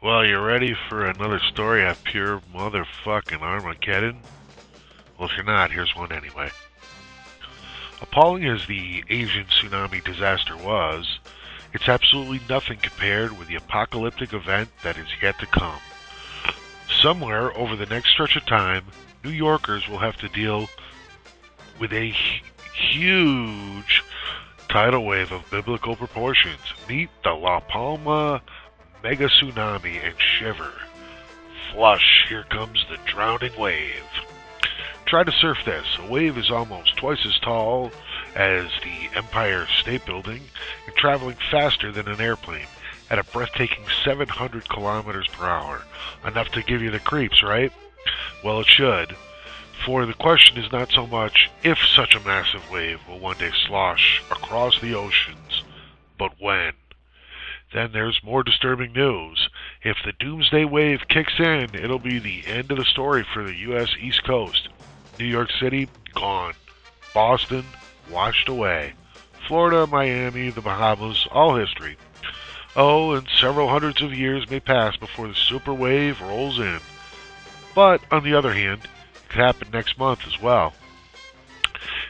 Well, you ready for another story of pure motherfucking Armageddon? Well, if you're not, here's one anyway. Appalling as the Asian tsunami disaster was, it's absolutely nothing compared with the apocalyptic event that is yet to come. Somewhere over the next stretch of time, New Yorkers will have to deal with a huge tidal wave of biblical proportions. Meet the La Palma Megatsunami and shiver. Flush, here comes the drowning wave. Try to surf this. A wave is almost twice as tall as the Empire State Building and traveling faster than an airplane at a breathtaking 700 kilometers per hour. Enough to give you the creeps, right? Well, it should. For the question is not so much if such a massive wave will one day slosh across the oceans, but when. Then there's more disturbing news. If the Doomsday Wave kicks in, it'll be the end of the story for the U.S. East Coast. New York City, gone. Boston, washed away. Florida, Miami, the Bahamas, all history. Oh, and several hundreds of years may pass before the super wave rolls in. But, on the other hand, it could happen next month as well.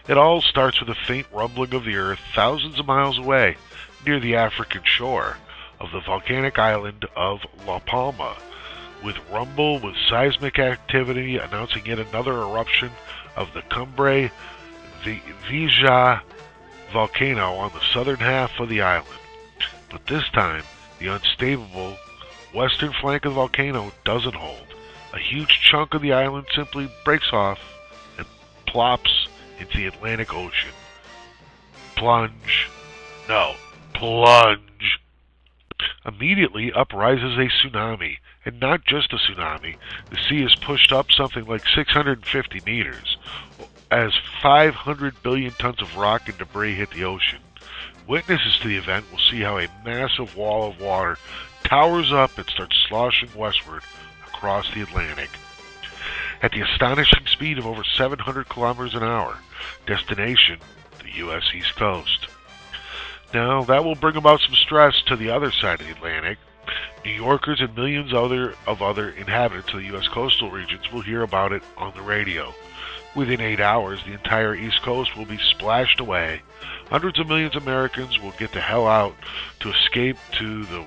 It all starts with a faint rumbling of the earth thousands of miles away, near the African shore of the volcanic island of La Palma, with seismic activity announcing yet another eruption of the Cumbre Vija volcano on the southern half of the island. But this time, the unstable western flank of the volcano doesn't hold. A huge chunk of the island simply breaks off and plops into the Atlantic Ocean. Plunge. No, plunge. Immediately up rises a tsunami, and not just a tsunami. The sea is pushed up something like 650 meters, as 500 billion tons of rock and debris hit the ocean. Witnesses to the event will see how a massive wall of water towers up and starts sloshing westward across the Atlantic. At the astonishing speed of over 700 kilometers an hour, destination, the U.S. East Coast. Now, that will bring about some stress to the other side of the Atlantic. New Yorkers and millions of other inhabitants of the U.S. coastal regions will hear about it on the radio. Within 8 hours, the entire East Coast will be splashed away. Hundreds of millions of Americans will get the hell out to escape the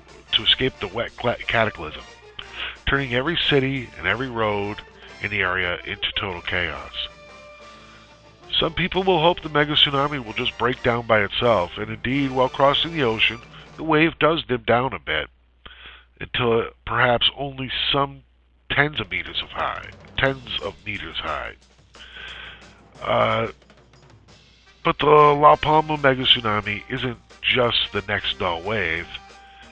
wet cataclysm, turning every city and every road in the area into total chaos. Some people will hope the mega tsunami will just break down by itself, and indeed, while crossing the ocean, the wave does dim down a bit, until perhaps only some tens of meters high. But the La Palma mega tsunami isn't just the next dull wave.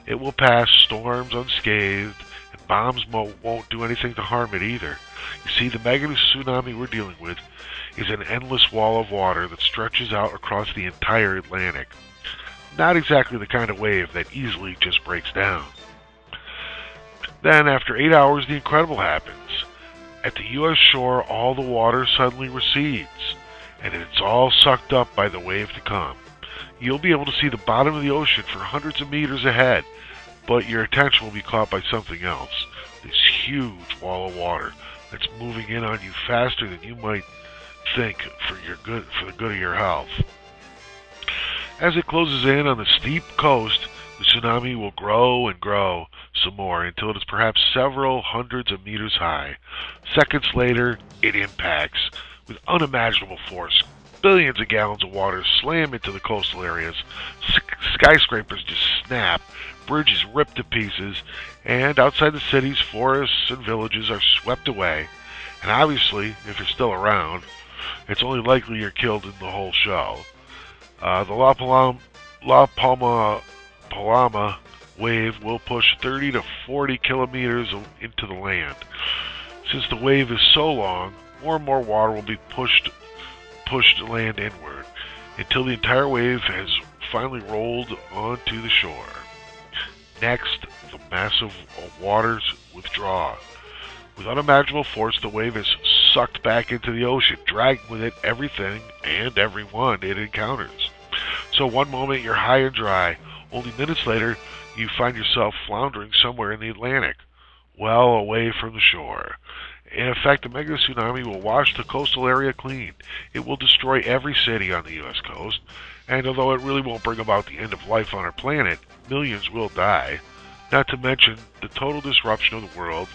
It will pass storms unscathed, and bombs won't do anything to harm it either. You see, the mega tsunami we're dealing with is an endless wall of water that stretches out across the entire Atlantic. Not exactly the kind of wave that easily just breaks down. Then, after 8 hours, the incredible happens. At the U.S. shore, all the water suddenly recedes, and it's all sucked up by the wave to come. You'll be able to see the bottom of the ocean for hundreds of meters ahead, but your attention will be caught by something else. This huge wall of water that's moving in on you faster than you might think for the good of your health. As it closes in on the steep coast, the tsunami will grow and grow some more until it is perhaps several hundreds of meters high. Seconds later, it impacts with unimaginable force. Billions of gallons of water slam into the coastal areas. Skyscrapers just snap. Bridges rip to pieces. And outside the cities, forests and villages are swept away. And obviously, if you're still around, it's only likely you're killed in the whole show. The La Palma wave will push 30 to 40 kilometers into the land. Since the wave is so long, more and more water will be pushed land inward until the entire wave has finally rolled onto the shore. Next, the massive waters withdraw. With unimaginable force, the wave is sucked back into the ocean, dragging with it everything and everyone it encounters. So one moment you're high and dry, only minutes later you find yourself floundering somewhere in the Atlantic, well away from the shore. In effect, the mega tsunami will wash the coastal area clean. It will destroy every city on the U.S. coast, and although it really won't bring about the end of life on our planet, millions will die, not to mention the total disruption of the world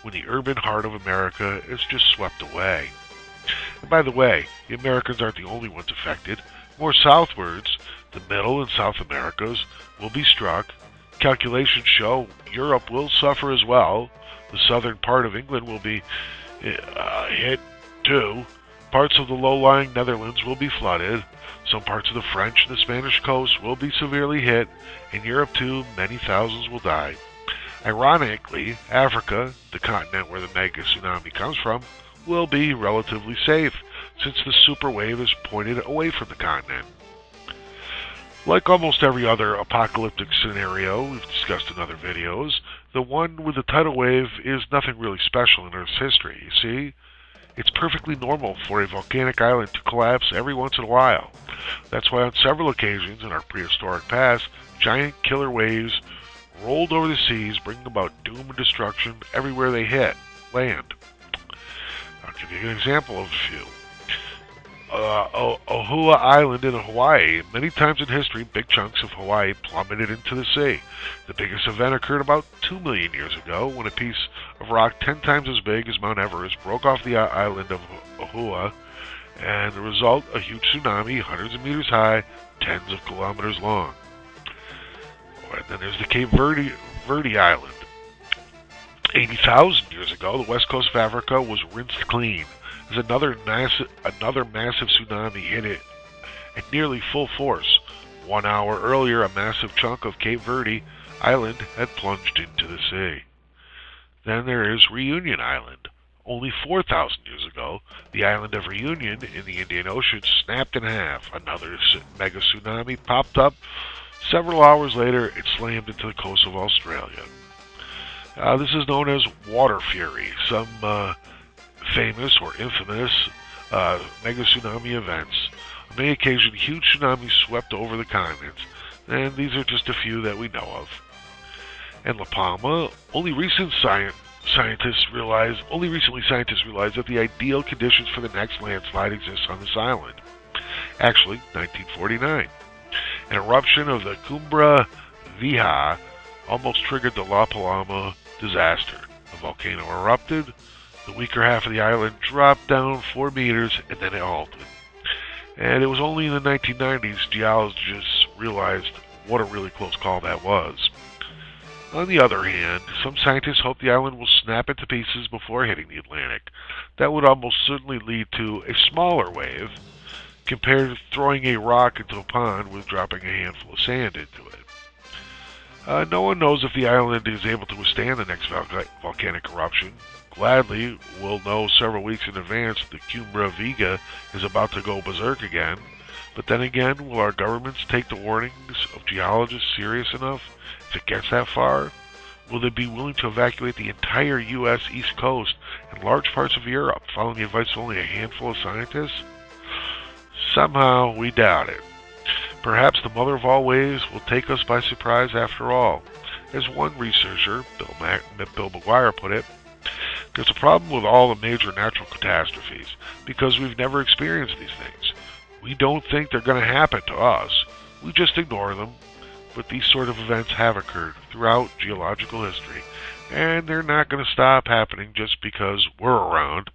when the urban heart of America is just swept away. And by the way, the Americans aren't the only ones affected. More southwards, the Middle and South Americas will be struck. Calculations show Europe will suffer as well. The southern part of England will be hit too. Parts of the low-lying Netherlands will be flooded. Some parts of the French and the Spanish coast will be severely hit. In Europe too, many thousands will die. Ironically, Africa, the continent where the mega tsunami comes from, will be relatively safe, since the super wave is pointed away from the continent. Like almost every other apocalyptic scenario we've discussed in other videos, the one with the tidal wave is nothing really special in Earth's history, you see? It's perfectly normal for a volcanic island to collapse every once in a while. That's why on several occasions in our prehistoric past, giant killer waves rolled over the seas, bringing about doom and destruction everywhere they hit land. I'll give you an example of a few. Oahu Island in Hawaii. Many times in history, big chunks of Hawaii plummeted into the sea. The biggest event occurred about 2 million years ago when a piece of rock 10 times as big as Mount Everest broke off the island of Oahu, and the result, a huge tsunami, hundreds of meters high, tens of kilometers long. And then there's the Cape Verde Island. 80,000 years ago, the west coast of Africa was rinsed clean as another massive tsunami hit it at nearly full force. 1 hour earlier, a massive chunk of Cape Verde Island had plunged into the sea. Then there is Reunion Island. Only 4,000 years ago, the island of Reunion in the Indian Ocean snapped in half. Another mega tsunami popped up. Several hours later, it slammed into the coast of Australia. This is known as water fury. Some famous or infamous mega tsunami events. On many occasions, huge tsunamis swept over the continents, and these are just a few that we know of. And La Palma, only recently scientists realized that the ideal conditions for the next landslide exist on this island. Actually, 1949. An eruption of the Cumbre Vieja almost triggered the La Palma disaster. The volcano erupted, the weaker half of the island dropped down 4 meters, and then it halted. And it was only in the 1990s geologists realized what a really close call that was. On the other hand, some scientists hope the island will snap into pieces before hitting the Atlantic. That would almost certainly lead to a smaller wave, compared to throwing a rock into a pond with dropping a handful of sand into it. No one knows if the island is able to withstand the next volcanic eruption. Gladly, we'll know several weeks in advance the Cumbre Vieja is about to go berserk again. But then again, will our governments take the warnings of geologists serious enough if it gets that far? Will they be willing to evacuate the entire U.S. East Coast and large parts of Europe, following the advice of only a handful of scientists? Somehow, we doubt it. Perhaps the mother of all waves will take us by surprise after all. As one researcher, Bill McGuire, put it, there's a problem with all the major natural catastrophes because we've never experienced these things. We don't think they're going to happen to us. We just ignore them. But these sort of events have occurred throughout geological history, and they're not going to stop happening just because we're around.